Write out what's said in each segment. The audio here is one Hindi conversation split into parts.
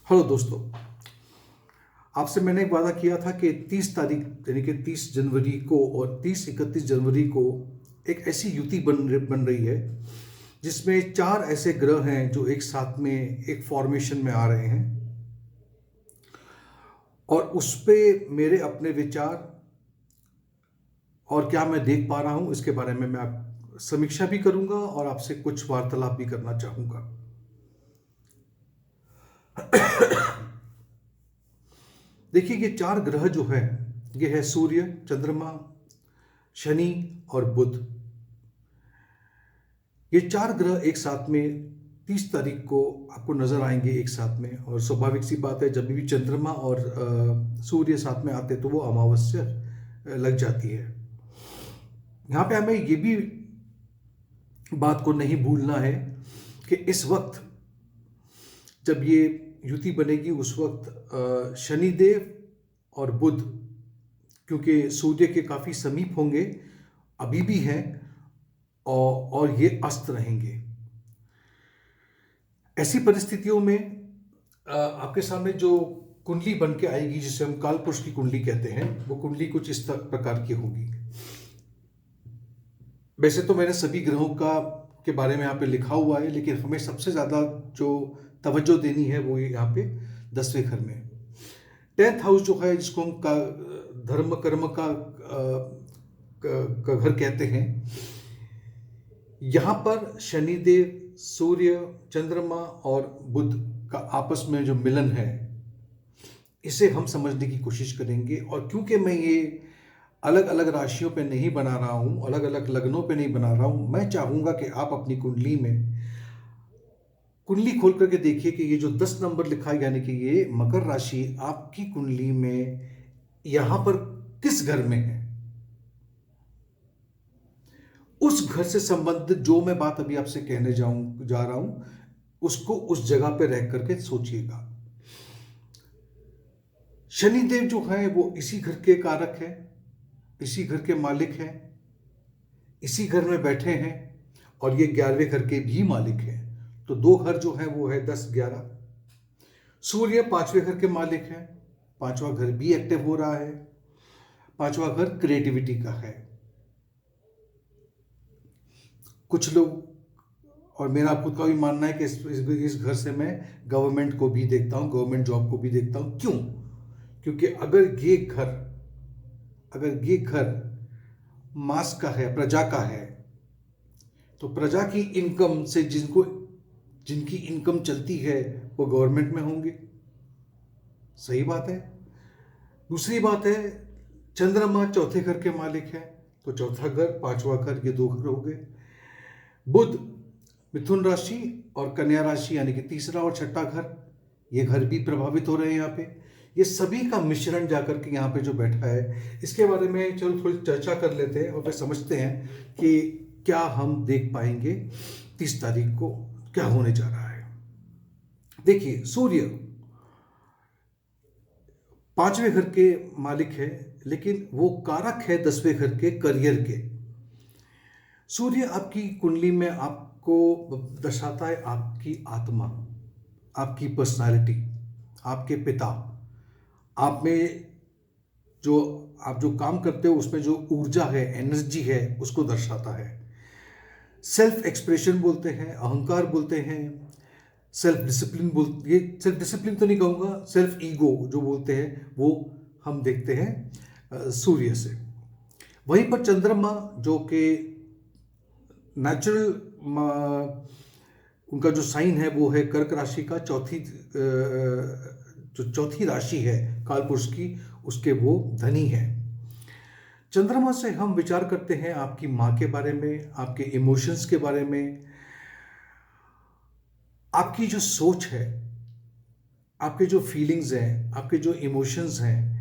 हेलो दोस्तों, आपसे मैंने एक वादा किया था कि 30 तारीख यानी कि 30 जनवरी को और 30-31 जनवरी को एक ऐसी युति बन रही है जिसमें 4 ऐसे ग्रह हैं जो एक साथ में एक फॉर्मेशन में आ रहे हैं। और उस पे मेरे अपने विचार और क्या मैं देख पा रहा हूं इसके बारे में मैं आप समीक्षा भी करूंगा और आपसे कुछ वार्तालाप भी करना चाहूंगा। देखिए, ये 4 ग्रह जो है ये है सूर्य, चंद्रमा, शनि और बुध। ये 4 ग्रह एक साथ में 30 तारीख को आपको नजर आएंगे एक साथ में। और स्वाभाविक सी बात है, जब भी चंद्रमा और सूर्य साथ में आते तो वो अमावस्या लग जाती है। यहाँ पे हमें ये भी बात को नहीं भूलना है कि इस वक्त जब ये युति बनेगी उस वक्त शनिदेव और बुध, क्योंकि सूर्य के काफी समीप होंगे, अभी भी हैं और ये अस्त रहेंगे। ऐसी परिस्थितियों में आपके सामने जो कुंडली बन के आएगी, जिसे हम कालपुरुष की कुंडली कहते हैं, वो कुंडली कुछ इस प्रकार की होगी। वैसे तो मैंने सभी ग्रहों के बारे में यहाँ पे लिखा हुआ है, लेकिन हमें सबसे ज्यादा जो तवज्जो देनी है वो यहाँ पे 10वें घर में 10th हाउस जो है, जिसको हम धर्म कर्म का घर कहते हैं। यहाँ पर शनिदेव, सूर्य, चंद्रमा और बुध का आपस में जो मिलन है, इसे हम समझने की कोशिश करेंगे। और क्योंकि मैं ये अलग अलग राशियों पे नहीं बना रहा हूं, अलग अलग लग्नों पे नहीं बना रहा हूं, मैं चाहूंगा कि आप अपनी कुंडली में कुंडली खोल करके देखिए कि ये जो 10 नंबर लिखा है, यानी कि ये मकर राशि आपकी कुंडली में यहां पर किस घर में है। उस घर से संबंधित जो मैं बात अभी आपसे कहने जा रहा हूं, उसको उस जगह पे रह करके सोचिएगा। शनिदेव जो है वो इसी घर के कारक है, इसी घर के मालिक हैं, इसी घर में बैठे हैं और ये 11वें घर के भी मालिक हैं। तो 2 घर जो है वो है 10-11। सूर्य 5वें घर के मालिक है, 5वां घर भी एक्टिव हो रहा है। 5वां घर क्रिएटिविटी का है। कुछ लोग, और मेरा खुद का भी मानना है कि इस घर से मैं गवर्नमेंट को भी देखता हूं, गवर्नमेंट जॉब को भी देखता हूं। क्यों? क्योंकि अगर ये घर मास का है, प्रजा का है, तो प्रजा की इनकम से जिनकी इनकम चलती है वो गवर्नमेंट में होंगे। सही बात है। दूसरी बात है, चंद्रमा 4थे घर के मालिक है, तो 4था घर, 5वां घर, ये 2 घर हो गए। बुध मिथुन राशि और कन्या राशि यानी कि 3रा और 6ठा घर, ये घर भी प्रभावित हो रहे हैं यहाँ पे। ये सभी का मिश्रण जाकर के यहाँ पे जो बैठा है, इसके बारे में चलो थोड़ी चर्चा कर लेते हैं और फिर समझते हैं कि क्या हम देख पाएंगे 30 तारीख को क्या होने जा रहा है। देखिए, सूर्य 5वें घर के मालिक है, लेकिन वो कारक है 10वें घर के करियर के। सूर्य आपकी कुंडली में आपको दर्शाता है आपकी आत्मा, आपकी पर्सनालिटी, आपके पिता, आप में आप जो काम करते हो उसमें जो ऊर्जा है, एनर्जी है, उसको दर्शाता है। सेल्फ एक्सप्रेशन बोलते हैं, अहंकार बोलते हैं, सेल्फ डिसिप्लिन तो नहीं कहूँगा, सेल्फ ईगो जो बोलते हैं, वो हम देखते हैं सूर्य से। वहीं पर चंद्रमा जो कि नेचुरल, उनका जो साइन है वो है कर्क राशि का, जो चौथी राशि है कालपुरुष की, उसके वो धनी है। चंद्रमा से हम विचार करते हैं आपकी माँ के बारे में, आपके इमोशंस के बारे में, आपकी जो सोच है, आपके जो फीलिंग्स हैं, आपके जो इमोशंस हैं,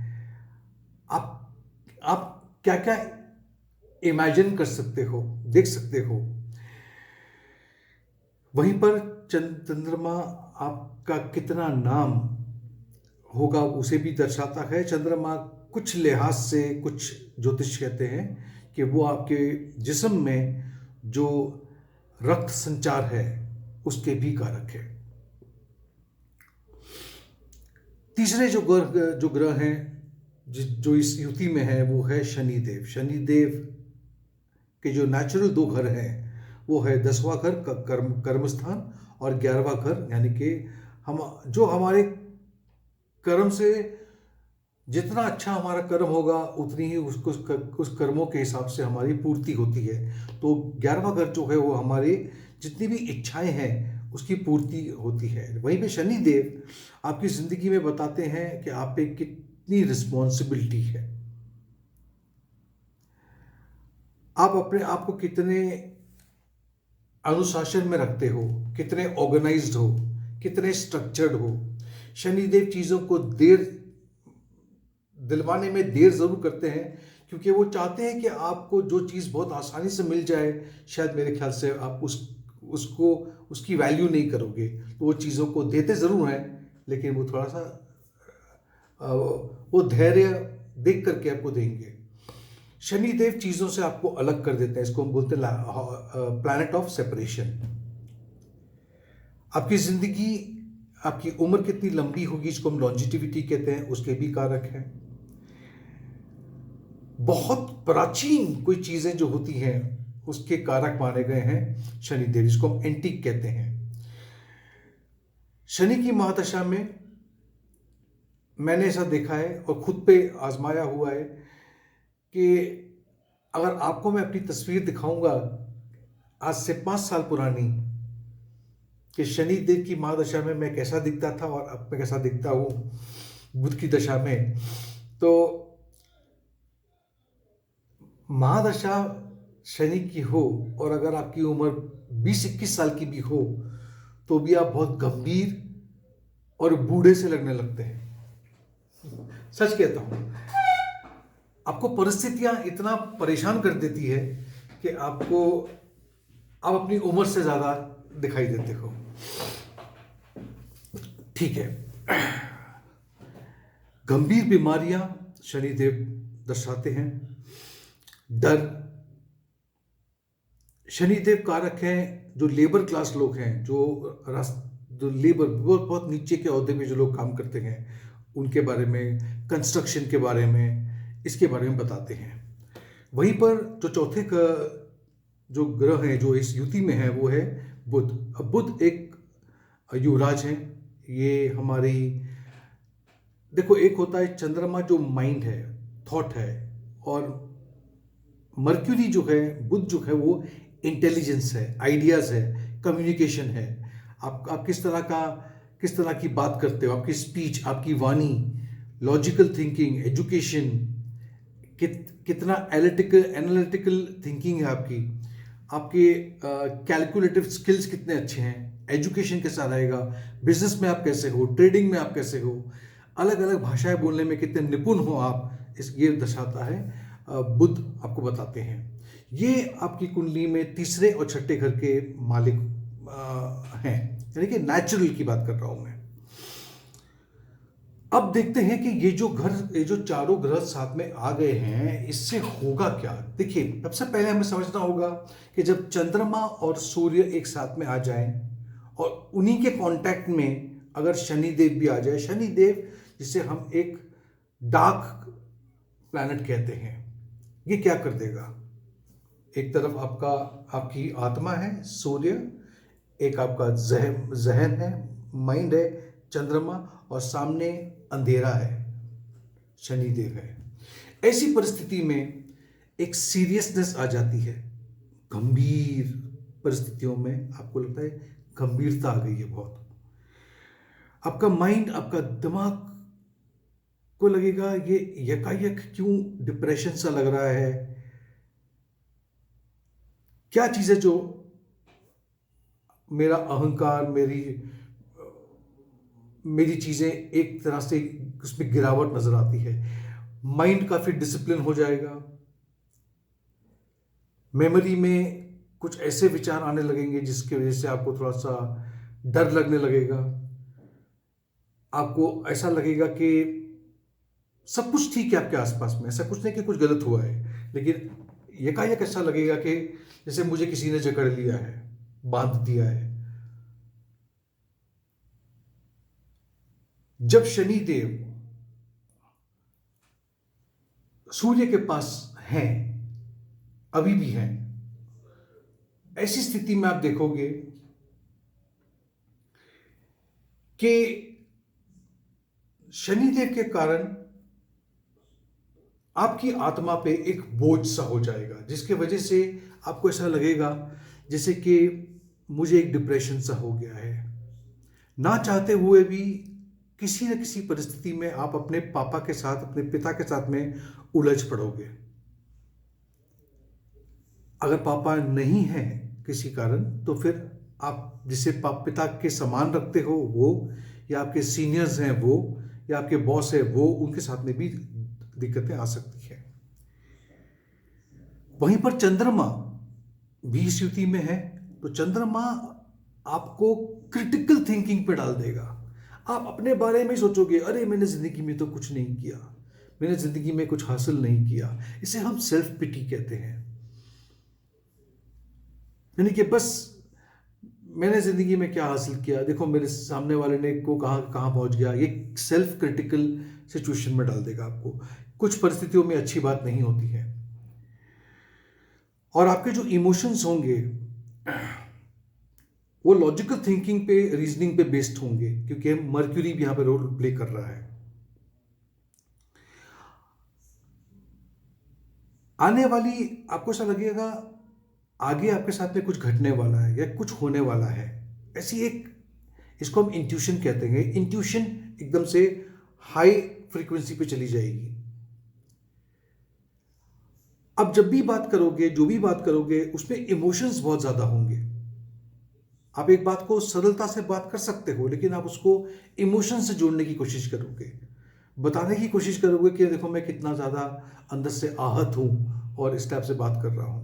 आप क्या क्या इमेजिन कर सकते हो, देख सकते हो। वहीं पर चंद्रमा आपका कितना नाम होगा उसे भी दर्शाता है। चंद्रमा कुछ लिहाज से, कुछ ज्योतिष कहते हैं कि वो आपके जिस्म में जो रक्त संचार है उसके भी कारक है। तीसरे जो ग्रह हैं जो इस युति में है वो है शनिदेव। शनिदेव के जो नेचुरल दो घर हैं वो है 10वां घर कर्म स्थान और 11वां घर, यानी कि हम जो हमारे कर्म से जितना अच्छा हमारा कर्म होगा उतनी ही उस कर्मों के हिसाब से हमारी पूर्ति होती है। तो 11वां घर जो है वो हमारी जितनी भी इच्छाएं हैं उसकी पूर्ति होती है। वहीं पे शनि देव आपकी जिंदगी में बताते हैं कि आप पे कितनी रिस्पॉन्सिबिलिटी है, आप अपने आप को कितने अनुशासन में रखते हो, कितने ऑर्गेनाइज्ड हो, कितने स्ट्रक्चर्ड हो। शनिदेव चीज़ों को दिलवाने में देर ज़रूर करते हैं क्योंकि वो चाहते हैं कि आपको जो चीज़ बहुत आसानी से मिल जाए, शायद मेरे ख्याल से आप उसको उसकी वैल्यू नहीं करोगे, तो वो चीज़ों को देते ज़रूर हैं लेकिन वो थोड़ा सा वो धैर्य देख करके आपको देंगे। शनिदेव चीज़ों से आपको अलग कर देते हैं, इसको हम बोलते हैं प्लैनेट ऑफ सेपरेशन। आपकी ज़िंदगी, आपकी उम्र कितनी लंबी होगी, इसको हम लॉन्जिटिविटी कहते हैं, उसके भी कारक हैं। बहुत प्राचीन कोई चीज़ें जो होती हैं उसके कारक माने गए हैं शनिदेव, जिसको हम एंटीक कहते हैं। शनि की महादशा में मैंने ऐसा देखा है और खुद पे आजमाया हुआ है कि अगर आपको मैं अपनी तस्वीर दिखाऊंगा आज से 5 साल पुरानी कि शनिदेव की महादशा में मैं कैसा दिखता था और अब मैं कैसा दिखता हूँ बुध की दशा में, तो महादशा शनि की हो और अगर आपकी उम्र 20-21 साल की भी हो तो भी आप बहुत गंभीर और बूढ़े से लगने लगते हैं। सच कहता हूं, आपको परिस्थितियां इतना परेशान कर देती है कि आप अपनी उम्र से ज्यादा दिखाई देते हो। ठीक है, गंभीर बीमारियां शनिदेव दर्शाते हैं। डर, शनिदेव कारक हैं जो लेबर क्लास लोग हैं, जो लेबर बहुत नीचे के ओहदे में जो लोग काम करते हैं उनके बारे में, कंस्ट्रक्शन के बारे में, इसके बारे में बताते हैं। वहीं पर जो चौथे का जो ग्रह है जो इस युति में है वो है बुध। अब बुध एक युवराज है। ये हमारी, देखो, एक होता है चंद्रमा जो माइंड है, थॉट है, और मर्क्यूरी जो है, बुध जो है वो इंटेलिजेंस है, आइडियाज है, कम्युनिकेशन है। आप किस तरह की बात करते हो, आपकी स्पीच, आपकी वाणी, लॉजिकल थिंकिंग, एजुकेशन, कितना एनालिटिकल थिंकिंग है आपकी, आपके कैलकुलेटिव स्किल्स कितने अच्छे हैं, एजुकेशन कैसा रहेगा, बिजनेस में आप कैसे हो, ट्रेडिंग में आप कैसे हो, अलग अलग भाषाएं बोलने में कितने निपुण हो आप, ये दर्शाता है बुध, आपको बताते हैं। ये आपकी कुंडली में तीसरे और छठे घर के मालिक हैं, यानी कि नेचुरल की बात कर रहा हूं मैं। अब देखते हैं कि ये जो चारों ग्रह साथ में आ गए हैं, इससे होगा क्या। देखिए, सबसे पहले हमें समझना होगा कि जब चंद्रमा और सूर्य एक साथ में आ जाएं और उन्हीं के कांटेक्ट में अगर शनिदेव भी आ जाए, शनिदेव जिसे हम एक डार्क प्लैनेट कहते हैं, ये क्या कर देगा। एक तरफ आपकी आत्मा है सूर्य, एक आपका जहन है, माइंड है चंद्रमा, और सामने अंधेरा है, शनिदेव है। ऐसी परिस्थिति में एक सीरियसनेस आ जाती है। गंभीर परिस्थितियों में आपको लगता है गंभीरता आ गई है बहुत। आपका माइंड, आपका दिमाग को लगेगा ये यकायक क्यों डिप्रेशन सा लग रहा है, क्या चीज है जो मेरा अहंकार, मेरी चीजें एक तरह से उसमें गिरावट नजर आती है। माइंड काफी डिसिप्लिन हो जाएगा, मेमोरी में कुछ ऐसे विचार आने लगेंगे जिसकी वजह से आपको थोड़ा सा डर लगने लगेगा। आपको ऐसा लगेगा कि सब कुछ ठीक है आपके आसपास में, ऐसा कुछ नहीं कि कुछ गलत हुआ है, लेकिन यकायक ऐसा लगेगा कि जैसे मुझे किसी ने जकड़ लिया है, बांध दिया है। जब शनि देव सूर्य के पास हैं, अभी भी हैं, ऐसी स्थिति में आप देखोगे कि शनिदेव के कारण आपकी आत्मा पे एक बोझ सा हो जाएगा, जिसके वजह से आपको ऐसा लगेगा जैसे कि मुझे एक डिप्रेशन सा हो गया है। ना चाहते हुए भी किसी न किसी परिस्थिति में आप अपने पापा के साथ, अपने पिता के साथ में उलझ पड़ोगे। अगर पापा नहीं है किसी कारण, तो फिर आप जिसे पिता के समान रखते हो वो, या आपके सीनियर्स हैं वो, या आपके बॉस है वो, उनके साथ में भी दिक्कतें आ सकती है। वहीं पर चंद्रमा भी इस युति में है, तो चंद्रमा आपको क्रिटिकल थिंकिंग पे डाल देगा। आप अपने बारे में सोचोगे, अरे मैंने जिंदगी में तो कुछ नहीं किया, मैंने जिंदगी में कुछ हासिल नहीं किया। इसे हम सेल्फ पिटी कहते हैं, यानी कि बस मैंने जिंदगी में क्या हासिल किया, देखो मेरे सामने वाले ने को कहाँ कहाँ पहुंच गया। ये सेल्फ क्रिटिकल सिचुएशन में डाल देगा आपको। कुछ परिस्थितियों में अच्छी बात नहीं होती है। और आपके जो इमोशंस होंगे वो लॉजिकल थिंकिंग पे, रीजनिंग पे बेस्ड होंगे, क्योंकि मर्क्यूरी भी यहां पे रोल प्ले कर रहा है। आने वाली आपको ऐसा लगेगा आगे आपके साथ में कुछ घटने वाला है या कुछ होने वाला है, ऐसी एक, इसको हम इंट्यूशन कहते हैं। इंट्यूशन एकदम से हाई फ्रीक्वेंसी पे चली जाएगी। अब जब भी बात करोगे, जो भी बात करोगे, उसमें इमोशंस बहुत ज्यादा होंगे। आप एक बात को सरलता से बात कर सकते हो, लेकिन आप उसको इमोशन से जोड़ने की कोशिश करोगे, बताने की कोशिश करोगे कि देखो मैं कितना ज्यादा अंदर से आहत हूं और इस टाइप से बात कर रहा हूं।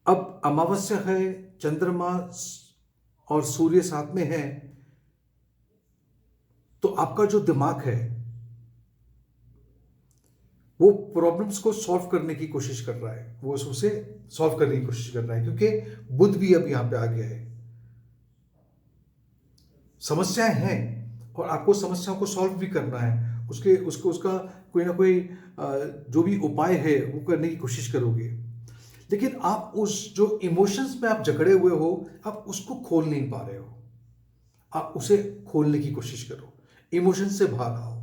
अब अमावस्या है, चंद्रमा और सूर्य साथ में है, तो आपका जो दिमाग है वो प्रॉब्लम्स को सॉल्व करने की कोशिश कर रहा है, वो उसे सॉल्व करने की कोशिश कर रहा है, क्योंकि बुध भी अब यहां पे आ गया है। समस्याएं हैं और आपको समस्याओं को सॉल्व भी करना है, उसका कोई ना कोई जो भी उपाय है वो करने की कोशिश करोगे। लेकिन आप उस जो इमोशंस में आप जकड़े हुए हो, आप उसको खोल नहीं पा रहे हो। आप उसे खोलने की कोशिश करो, इमोशन से बाहर आओ।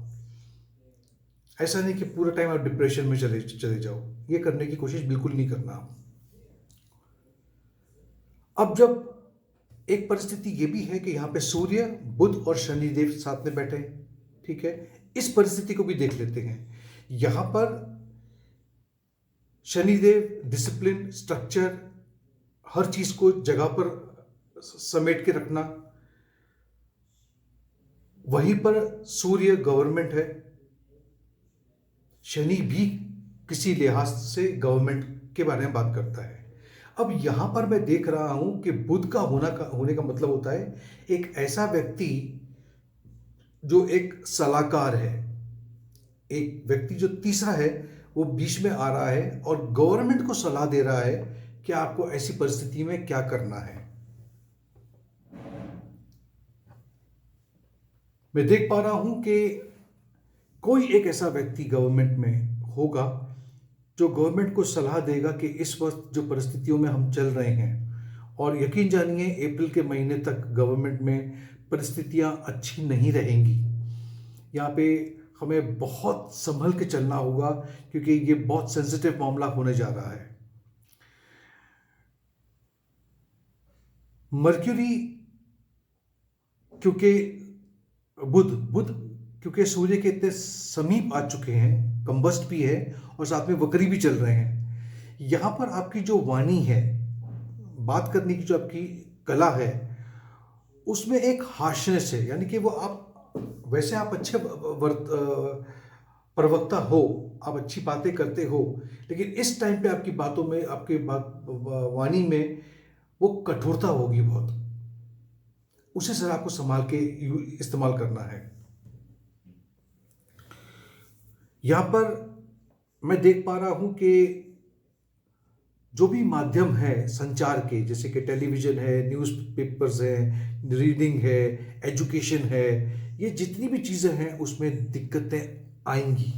ऐसा नहीं कि पूरा टाइम आप डिप्रेशन में चले चले जाओ, ये करने की कोशिश बिल्कुल नहीं करना आप। अब जब एक परिस्थिति ये भी है कि यहाँ पे सूर्य, बुध और शनिदेव साथ में बैठे हैं, ठीक है, इस परिस्थिति को भी देख लेते हैं। यहां पर शनिदेव डिसिप्लिन, स्ट्रक्चर, हर चीज को जगह पर समेट के रखना, वहीं पर सूर्य गवर्नमेंट है, शनि भी किसी लिहाज से गवर्नमेंट के बारे में बात करता है। अब यहां पर मैं देख रहा हूं कि बुध का होने का मतलब होता है एक ऐसा व्यक्ति जो एक सलाहकार है, एक व्यक्ति जो तीसरा है वो बीच में आ रहा है और गवर्नमेंट को सलाह दे रहा है कि आपको ऐसी परिस्थिति में क्या करना है। मैं देख पा रहा हूं कि कोई एक ऐसा व्यक्ति गवर्नमेंट में होगा जो गवर्नमेंट को सलाह देगा कि इस वक्त जो परिस्थितियों में हम चल रहे हैं, और यकीन जानिए अप्रैल के महीने तक गवर्नमेंट में परिस्थितियां अच्छी नहीं रहेंगी। यहाँ पे हमें बहुत संभल के चलना होगा, क्योंकि ये बहुत सेंसिटिव मामला होने जा रहा है। मर्क्यूरी, क्योंकि बुध बुध क्योंकि सूर्य के इतने समीप आ चुके हैं, कंबस्ट भी है और साथ में वक्री भी चल रहे हैं, यहां पर आपकी जो वाणी है, बात करने की जो आपकी कला है, उसमें एक हार्शनेस है। यानी कि वो आप वैसे आप अच्छे प्रवक्ता हो, आप अच्छी बातें करते हो, लेकिन इस टाइम पे आपकी बातों में, आपके वाणी में वो कठोरता होगी बहुत। उसे सर आपको संभाल के इस्तेमाल करना है। यहां पर मैं देख पा रहा हूं कि जो भी माध्यम है संचार के, जैसे कि टेलीविज़न है, न्यूज़पेपर्स हैं, रीडिंग है, एजुकेशन है, ये जितनी भी चीज़ें हैं उसमें दिक्कतें आएंगी।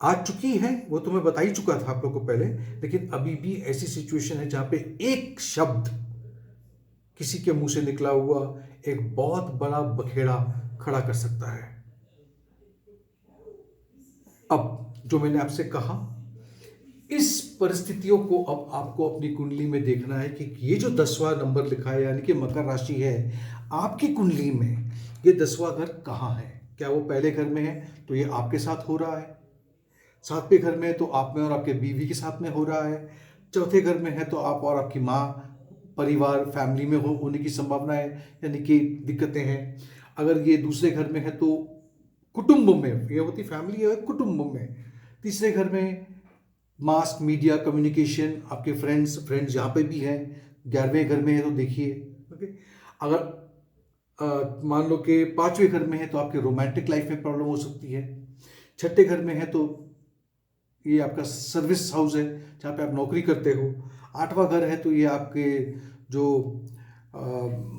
आ चुकी हैं, वो तो मैं बता ही चुका था आप लोग को पहले, लेकिन अभी भी ऐसी सिचुएशन है जहाँ पे एक शब्द किसी के मुंह से निकला हुआ एक बहुत बड़ा बखेड़ा खड़ा कर सकता है। अब जो मैंने आपसे कहा, इस परिस्थितियों को अब आपको अपनी कुंडली में देखना है कि ये जो 10वां नंबर लिखा है यानी कि मकर राशि है, आपकी कुंडली में ये 10वां घर कहाँ है। क्या वो पहले घर में है तो ये आपके साथ हो रहा है, 7वें घर में है तो आप में और आपके बीवी के साथ में हो रहा है, चौथे घर में है तो आप और आपकी माँ, परिवार, फैमिली में होने की संभावना है, यानी कि दिक्कतें हैं। अगर ये दूसरे घर में है तो कुटुंब में, ये होती फैमिली है कुटुंब में। तीसरे घर में मास मीडिया कम्युनिकेशन, आपके फ्रेंड्स यहाँ पे भी हैं। 11वें घर में है तो देखिए, ओके। अगर मान लो कि 5वें घर में है तो आपके रोमांटिक लाइफ में प्रॉब्लम हो सकती है। 6ठे घर में है तो ये आपका सर्विस हाउस है जहाँ पे आप नौकरी करते हो। 8वां घर है तो ये आपके जो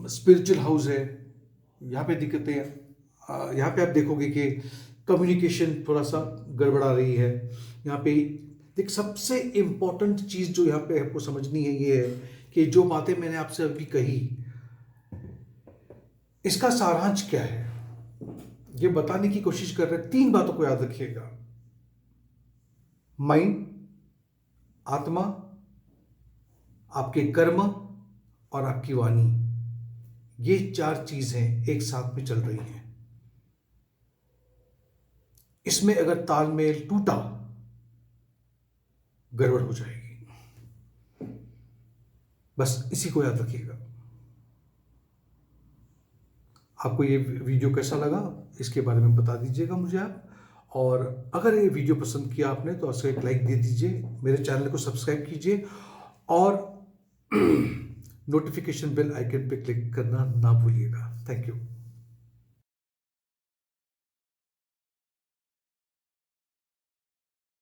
स्पिरिचुअल हाउस है, यहाँ पे दिक्कतें, यहाँ पे आप देखोगे कि कम्युनिकेशन थोड़ा सा गड़बड़ा रही है। यहाँ पे एक सबसे इम्पोर्टेंट चीज़ जो यहाँ पे आपको समझनी है ये है कि जो बातें मैंने आपसे अभी कही, इसका सारांश क्या है, ये बताने की कोशिश कर रहे हैं। 3 बातों को याद रखिएगा: माइंड, आत्मा, आपके कर्म और आपकी वाणी। ये 4 चीजें एक साथ में चल रही हैं। इसमें अगर तालमेल टूटा, गड़बड़ हो जाएगी। बस इसी को याद रखिएगा। आपको ये वीडियो कैसा लगा इसके बारे में बता दीजिएगा मुझे आप। और अगर ये वीडियो पसंद किया आपने तो उसको एक लाइक दे दीजिए, मेरे चैनल को सब्सक्राइब कीजिए और नोटिफिकेशन बेल आइकन पे क्लिक करना ना भूलिएगा। Thank you.